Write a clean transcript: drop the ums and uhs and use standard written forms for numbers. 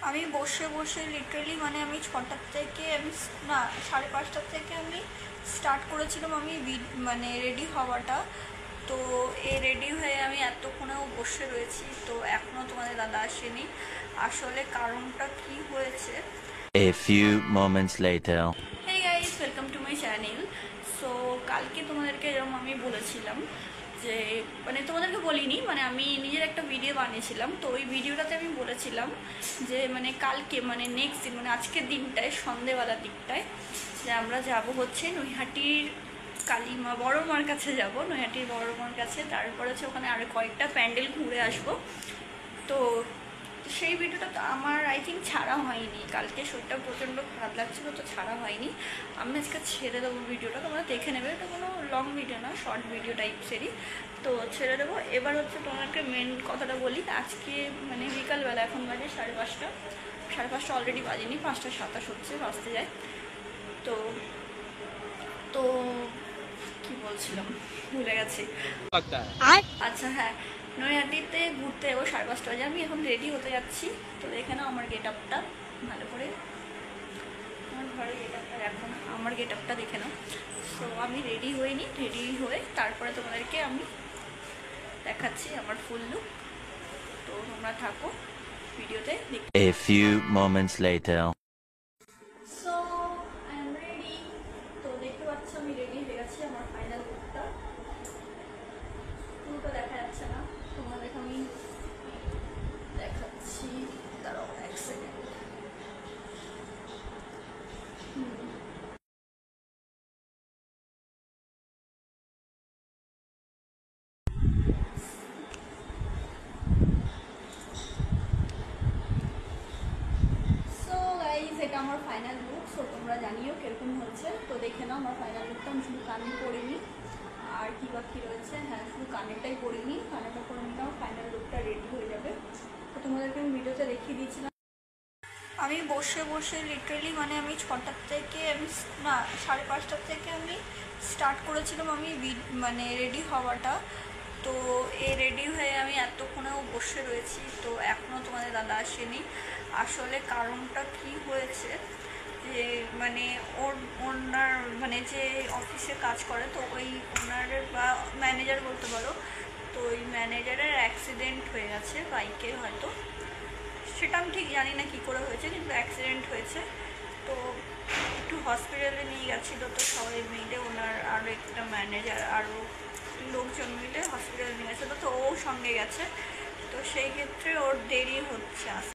আমি বসে বসে লিটারালি মানে আমি 6টার থেকে আমি না 5:30টার থেকে আমি স্টার্ট করেছিলাম আমি মানে রেডি হওয়াটা। তো এই রেডি হয়ে আমি এতক্ষণেও বসে রয়েছি, তো এখনও তোমাদের দাদা আসেনি। আসলে কারণটা কি হয়েছে। A few moments later. Hey guys, welcome to my channel. So কালকে তোমাদেরকে এরকম আমি বলেছিলাম যে মানে তোমাদেরকে বলিনি, মানে আমি নিজের একটা ভিডিও বানিয়েছিলাম। তো ওই ভিডিওটাতে আমি বলেছিলাম যে মানে কালকে মানে নেক্সট দিন মানে আজকের দিনটায় সন্ধেবেলার দিকটায় যে আমরা যাব হচ্ছে নৈহাটির কালীমা বড় মার কাছে যাব, নৈহাটির বড় মার কাছে। তারপর হচ্ছে ওখানে আরও কয়েকটা প্যান্ডেল ঘুরে আসবো। তো সেই ভিডিওটা তো আমার আই থিঙ্ক ছাড়া হয়নি, কালকে শরীরটা প্রচণ্ড খারাপ লাগছিলো তো ছাড়া হয়নি। আমি আজকে ছেড়ে দেবো ভিডিওটা, তোমরা দেখে নেবে। এটা কোনো লং ভিডিও না, শর্ট ভিডিও টাইপসেরই, তো ছেড়ে দেবো। এবার হচ্ছে তোমাকে মেন কথাটা বলি। আজকে মানে বিকালবেলা, এখন বাজে 5:30, 5:30 অলরেডি বাজেনি, 5:27 হচ্ছে, বাজতে যায়। তো তো কি বলছিলাম ভুলে গেছি। আচ্ছা হ্যাঁ, নৈহাটিতে ঘুরতে যাবো 5:30 বাজে। আমি এখন রেডি হতে যাচ্ছি। তো দেখে নাও আমার গেট আপটা ভালো করে, আমার ঘরে গেট আপটা এখন আমার গেট আপটা দেখে নাও। সো আমি রেডি হইনি, রেডি হয়ে তারপরে তোমাদেরকে আমি দেখাচ্ছি আমার ফুল লুক। তো তোমরা থাকো ভিডিওতে। A few moments later. So I am ready. তো দেখতে পাচ্ছ আমি রেডি হয়ে গেছি। আমার ফাইনাল লুকটা পুরোটা দেখা যাচ্ছে না, তোমাদেরকে আমি দেখাচ্ছি, দাঁড়াও 1 সেকেন্ড। সো গাইজ, এটা আমার ফাইনাল লুক। সো তোমরা জানিও কিরকম হচ্ছে। তো দেখে নাও আমার ফাইনাল লুকটা। আমি শুধু কানে পরিনি, আর কি বাকি রয়েছে, হ্যাঁ শুধু কানেরটাই পরিনি, কানেরটা করে নিলে আমার ফাইনাল লুকটা রেডি হয়ে যাবে। তো তোমাদেরকে আমি ভিডিওতে দেখিয়ে দিয়েছিলাম। আমি বসে বসে লিটারালি মানে আমি 6টার থেকে আমি না 5:30টার থেকে আমি স্টার্ট করেছিলাম আমি মানে রেডি হওয়াটা। তো এই রেডি হয়ে আমি এতক্ষণেও বসে রয়েছি, তো এখনও তোমাদের দাদা আসেনি। আসলে কারণটা কি হয়েছে যে মানে ওনার মানে যে অফিসে কাজ করে, তো ওই ওনার বা ম্যানেজার বলতে পারো, তো ওই ম্যানেজারের অ্যাক্সিডেন্ট হয়ে গেছে বাইকে হয়তো, সেটা আমি ঠিক জানি না কী করে হয়েছে, কিন্তু অ্যাক্সিডেন্ট হয়েছে। তো একটু হসপিটালে নিয়ে গেছিলো, তো সবাই মিলে ওনার আরও একটা ম্যানেজার আরও লোকজন মিলে হসপিটালে নিয়ে গেছিলো, তো ও সঙ্গে গেছে। তো সেই ক্ষেত্রে ওর দেরি হচ্ছে আসতে।